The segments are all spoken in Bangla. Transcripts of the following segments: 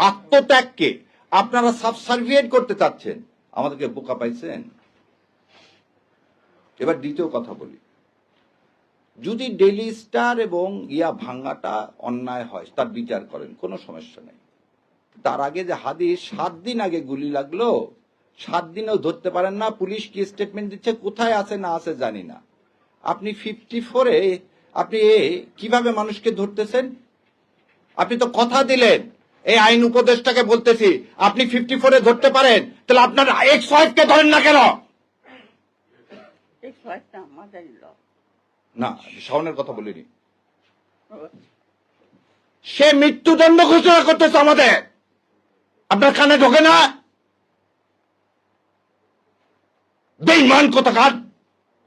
আত্মত্যাগকে আপনারা সাবসার্ভিয়েন্ট করতে চাচ্ছেন, আমাদেরকে বোকা পাইছেন। এবার দ্বিতীয় কথা বলি, যদি ডেইলি স্টার এবং ভাঙ্গাটা অন্যায় হয় তার বিচার করেন, কোনো সমস্যা নেই। তার আগে যে হাদিস 7 দিন আগে গুলি লাগলো, 7 দিনেও ধরতে পারেন না, পুলিশ কি স্টেটমেন্ট দিচ্ছে, কোথায় আছে না আছে জানি না। আপনি 54-এ আপনি কিভাবে মানুষকে ধরতেছেন? আপনি তো কথা দিলেন, এই আইন উপদেষ্টাকে বলতেছি, আপনি 54-এ ধরতে পারেন, তাহলে আপনার এক্স ওয়াইফকে ধরেন না কেন? না, শাওনের কথা বলিনি। সে মৃত্যুদণ্ড ঘোষণা করতেছে আমাদের, আপনার কানে ঢোকে না? বেঈমান কোথাকার,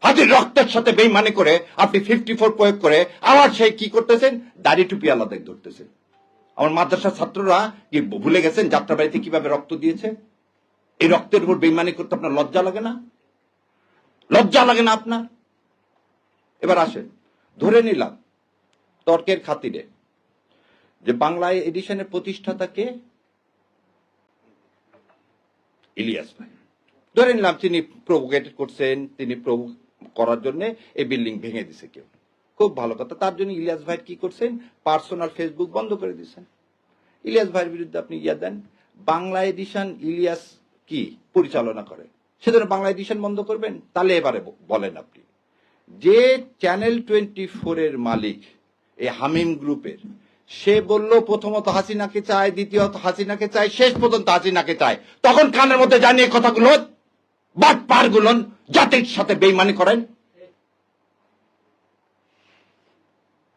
হাজির রক্তের সাথে বেঈমানি করে আপনি 54 প্রয়োগ করে আবার সেই কি করতেছেন, দাড়ি টুপি আলাদা ধরতেছেন। আমার মাদ্রাসার ছাত্ররা কি ভুলে গেছেন যাত্রাবাড়িতে কিভাবে রক্ত দিয়েছে? এই রক্তের উপর বেঈমানি করতে আপনার লজ্জা লাগে না? লজ্জা লাগে না আপনার? এবার আসেন, ধরে নিলাম তর্কের খাতিরে যে বাংলা এডিশনের প্রতিষ্ঠাতা কে? ইলিয়াস ভাই। ধরে নিলাম তিনি প্রভোকেট করছেন, তিনি করার জন্য এই বিল্ডিং ভেঙে দিছে কেউ, খুব ভালো কথা। তার জন্য ইলিয়াস ভাই কি করছেন, পার্সোনাল ফেসবুক বন্ধ করে দিচ্ছেন। ইলিয়াস ভাইয়ের বিরুদ্ধে আপনি দেন, বাংলা এডিশন ইলিয়াস কি পরিচালনা করে, সেজন্য বাংলা এডিশন বন্ধ করবেন? তাহলে এবারে বলেন আপনি, যে চ্যানেল 24-এর মালিক এই হামিম গ্রুপের, সে বলল প্রথমত হাসিনাকে চায়, দ্বিতীয়ত হাসিনাকে চায়, শেষ পর্যন্ত হাসিনাকে চায়, তখন কানের মধ্যে জানিয়ে কথাগুলো বাটপার গুলো জাতির সাথে বেইমানি করেন।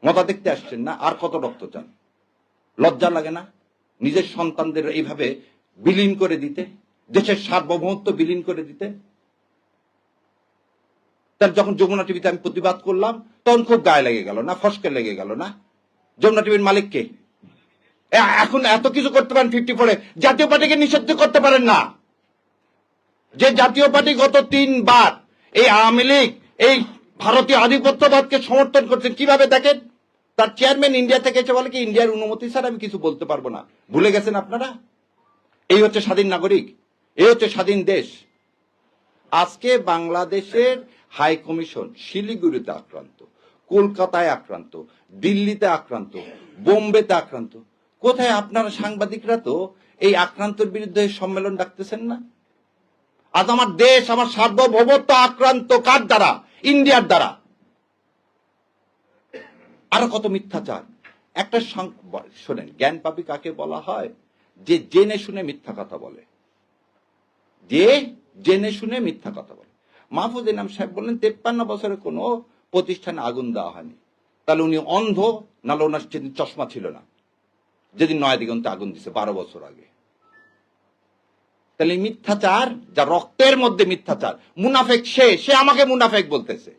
মজা দেখতে আসছেন না? আর কত রক্ত চান? লজ্জা লাগে না নিজের সন্তানদের এইভাবে বিলীন করে দিতে, দেশের সার্বভৌমত্ব বিলীন করে দিতে? তার যখন যমুনা টিভিতে আমি প্রতিবাদ করলাম, তখন খুব গায়ে লেগে গেল না, ফসকে লেগে গেল না? যমুনা টিভির মালিক কে? এখন এত কিছু করতে পারেন 54-এ, জাতীয় পার্টিকে নিষিদ্ধ করতে পারেন না? যে জাতীয় পার্টি গত 3 বার এই আওয়ামী লীগ এই ভারতীয় আধিপত্যবাদকে সমর্থন করছেন, কিভাবে দেখেন? তার চেয়ারম্যান ইন্ডিয়া থেকে এসে বলে কি, ইন্ডিয়ার অনুমতি ছাড়া আমি কিছু বলতে পারবো না। ভুলে গেছেন আপনারা? এই হচ্ছে স্বাধীন নাগরিক, এই হচ্ছে স্বাধীন দেশ। আজকে বাংলাদেশের হাই কমিশন শিলিগুড়িতে আক্রান্ত, কলকাতায় আক্রান্ত, দিল্লিতে আক্রান্ত, বোম্বেতে আক্রান্ত। কোথায় আপনারা সাংবাদিকরা তো এই আক্রান্তের বিরুদ্ধে সম্মেলন ডাকতেছেন না? আজ আমার দেশ, আমার সার্বভৌমত্ব আক্রান্ত কার দ্বারা? ইন্ডিয়ার দ্বারা। আরো কত মিথ্যাচার। একটা শোনেন, জ্ঞান পাপী কাকে বলা হয়? যে জেনে শুনে মিথ্যা কথা বলে, যে জেনে শুনে মিথ্যা কথা বলে। মাহফুজ ইনাম সাহেব বললেন 53 বছরে কোনো প্রতিষ্ঠানে আগুন দেওয়া হয়নি। তাহলে উনি অন্ধ, নাহলে ওনার যেদিন চশমা ছিল না, যেদিন নয়াদিগন্তে আগুন দিছে 12 বছর আগে। তাহলে মিথ্যাচার, যা রক্তের মধ্যে মিথ্যাচার, মুনাফেক সে আমাকে মুনাফেক বলতেছে।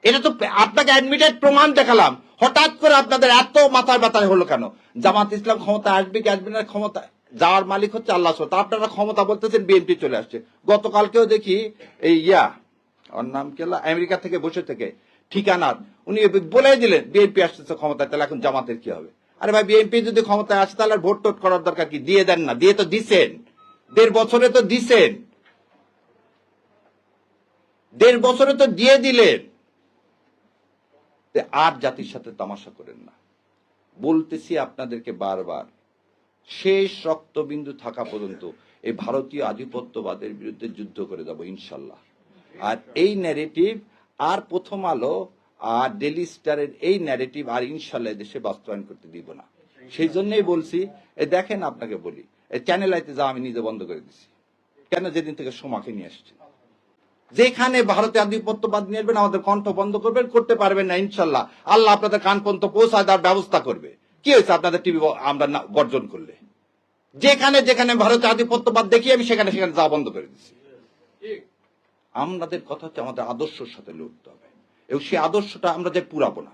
এটা তো আপনাকে অ্যাডমিটেড প্রমাণ দেখালাম, হঠাৎ করে আপনাদের এত মাথার ব্যথা হলো কেন? জামাত ইসলাম ক্ষমতা আসবে কি আসবে না, ক্ষমতা যাওয়ার মালিক হচ্ছে আল্লাহ। আপনারা ক্ষমতা বলতেছেন বিএনপি চলে আসছে। গতকালকেও দেখি এই ওর নাম কি, আমেরিকা থেকে বসে থেকে ঠিকানার উনি বলে দিলেন বিএনপি আসতেছে ক্ষমতায়, তাহলে এখন জামাতের কি হবে? আরে ভাই, বিএনপি যদি ক্ষমতায় আসে তাহলে ভোট টোট করার দরকার কি? দিয়ে দেন না, দিয়ে তো দিছেন, 1.5 বছরে তো দিছেন, 1.5 বছরে তো দিয়ে দিলেন। আর জাতির সাথে তামাশা করেন না। বলতেছি আপনাদেরকে বারবার, শেষ রক্তবিন্দু থাকা পর্যন্ত এই ভারতীয় আধিপত্যবাদের বিরুদ্ধে যুদ্ধ করে যাব ইনশাল্লাহ। আর এই ন্যারেটিভ আর প্রথম আলো আর ডেইলি স্টারের এই ন্যারেটিভ আর ইনশাল্লাহ দেশে বাস্তবায়ন করতে দিব না। সেই জন্যই বলছি, দেখেন আপনাকে বলি, চ্যানেল আইতে যা আমি নিজে বন্ধ করে দিছি। কেন? যেদিন থেকে সোমাকে নিয়ে আসছে, যেখানে ভারতে আধিপত্যবাদ নিয়ে আসবেন আমাদের কণ্ঠ বন্ধ করবেন, করতে পারবেন না ইনশাল্লাহ। আল্লাহ আপনাদের কান পর্যন্ত পৌঁছায় দেওয়ার ব্যবস্থা করবে। কি হয়েছে আপনাদের টিভি আমরা বর্জন করলে? যেখানে যেখানে ভারতে আধিপত্যবাদ দেখি আমি, সেখানে সেখানে যা বন্ধ করে দিচ্ছি। আমাদের কথা হচ্ছে আমাদের আদর্শের সাথে লড়তে হবে, এবং সেই আদর্শটা আমরা যে পুরাবো না।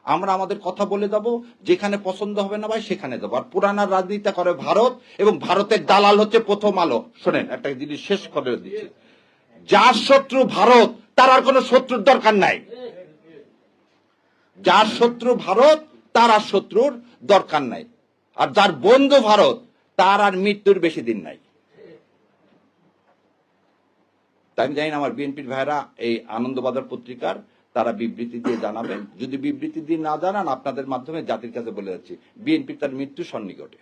আমরা আমাদের কথা বলে যাব, যেখানে পছন্দ হবে না ভাই সেখানে যাবো। আর পুরানার রাজনীতি করে ভারত, এবং ভারতের দালাল হচ্ছে প্রথম আলো। শোনেন, একটা জিনিস শেষ করে দিচ্ছি, যার শত্রু ভারত তার আর কোনো শত্রুর দরকার নাই। যার শত্রু ভারত তার আর শত্রুর দরকার নাই। আর যার বন্ধু ভারত তার আর মৃত্যুর বেশি দিন নাই। তাই আমি জানি না আমার বিএনপির ভাইরা এই আনন্দবাজার পত্রিকার তারা বিবৃতি দিয়ে জানাবেন। যদি বিবৃতি দিয়ে না জানান, আপনাদের মাধ্যমে জাতির কাছে বলে যাচ্ছি, বিএনপির তার মৃত্যু সন্নিকটে,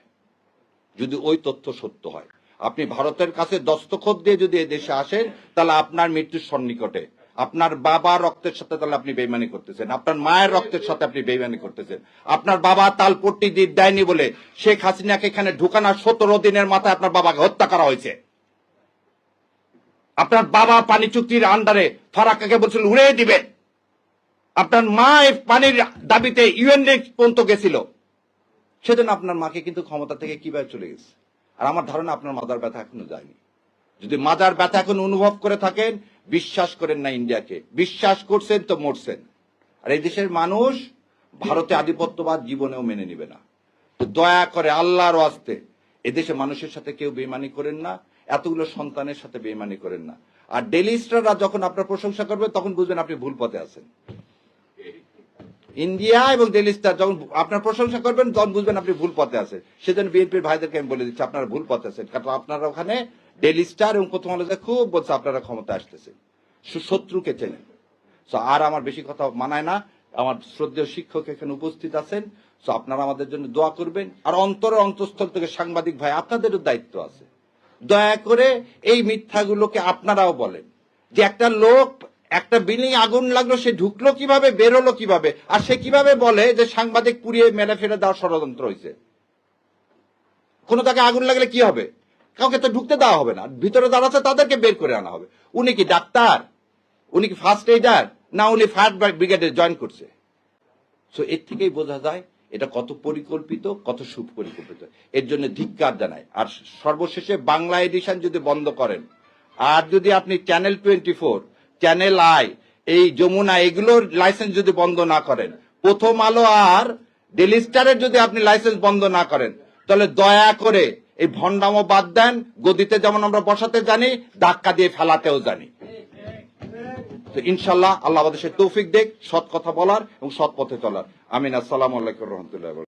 যদি ওই তথ্য সত্য হয়। আপনি ভারতের কাছে দস্তখত দিয়ে যদি দেশে আসেন, তাহলে আপনার মৃত্যুর সন্নিকটে। আপনার বাবার রক্তের সাথে তাহলে আপনি বেইমানি করতেছেন, আপনার মায়ের রক্তের সাথে আপনি বেইমানি করতেছেন। আপনার বাবা তালপট্টি দিয়ে দেয়নি বলে শেখ হাসিনাকে এখানে ঢুকানোর 17 দিনের মাথায় আপনার বাবাকে হত্যা করা হয়েছে। আপনার বাবা পানি চুক্তির আন্ডারে ফারাক্কাকে বলছিল উড়িয়ে দিবেন। আপনার মা এই পানির দাবিতে ইউএন পর্যন্ত গেছিল। সেজন্য আপনার মাকে কিন্তু ক্ষমতা থেকে কিভাবে চলে গেছে। আর আমার ধারণা আপনার মাজার ব্যথা এখনো যায়নি। যদি মাজার ব্যথা এখন অনুভব করে থাকেন, বিশ্বাস করেন না ইন্ডিয়াকে, বিশ্বাস করছেন তো মরছেন। আর এই দেশের মানুষ ভারতে আধিপত্যবাদ জীবনেও মেনে নিবে না। তো দয়া করে আল্লাহর ওয়াস্তে এদেশে মানুষের সাথে কেউ বেইমানি করেন না, এতগুলো সন্তানের সাথে বেইমানি করেন না। আর ডেলি স্টাররা যখন আপনার প্রশংসা করবে, তখন বুঝবেন আপনি ভুল পথে আছেন। ইন্ডিয়া এবং ডেলি স্টার যখন আপনার প্রশংসা করবেন, তখন বুঝবেন আপনি ভুল পথে আছেন। সেজন্য বিএনপির ভাইদেরকে আমি বলে দিচ্ছি, আপনারা ভুল পথে আছেন। কারণ আপনারা ওখানে ডেলি স্টার এবং প্রথম আলোতে খুব বলছে আপনারা ক্ষমতা আসতেছে, শত্রুকে চেনেন। আর আমার বেশি কথা মানায় না। আমার শ্রদ্ধেয় শিক্ষক এখানে উপস্থিত আছেন, আপনারা আমাদের জন্য দোয়া করবেন। আর অন্তরের অন্তঃস্থল থেকে সাংবাদিক ভাই, আপনাদেরও দায়িত্ব আছে। দয়া করে এই মিথ্যাগুলোকে আপনারাও বলেন যে একটা লোক, একটা বিল্ডিং আগুন লাগলো, সে ঢুকলো কিভাবে, বেরোলো কিভাবে, আর সে কিভাবে বলে যে সাংবাদিক পুড়িয়ে মেরে ফেলে দেওয়ার ষড়যন্ত্র হয়েছে। কোনো তাকে আগুন লাগলে কি হবে? কাউকে তো ঢুকতে দেওয়া হবে না, ভিতরে দাঁড়াচ্ছে তাদেরকে বের করে আনা হবে। উনি কি ডাক্তার? উনি কি ফার্স্ট এইডার? না উনি ফায়ার ব্রিগেডে জয়েন করছে? এর থেকেই বোঝা যায় এটা কত পরিকল্পিত, কত সুপরিকল্পিত। এর জন্য ধিক্কার জানাই। আর সর্বশেষে বাংলা এডিশন যদি বন্ধ করেন, আর যদি আপনি চ্যানেল 24, চ্যানেল আই, এই যমুনা, এগুলোর লাইসেন্স যদি বন্ধ না করেন, প্রথম আলো আর ডেলি স্টারের যদি আপনি লাইসেন্স বন্ধ না করেন, তাহলে দয়া করে এই ভণ্ডামো বাদ দেন। গদিতে যেমন আমরা বসাতে জানি, ধাক্কা দিয়ে ফেলাতেও জানি। তো ইনশাল্লাহ আল্লাহ আমাদের সে তৌফিক দেখ সৎ কথা বলার এবং সৎ পথে চলার। আমিন। আসসালামু আলাইকুম রহমতুল্লাহ।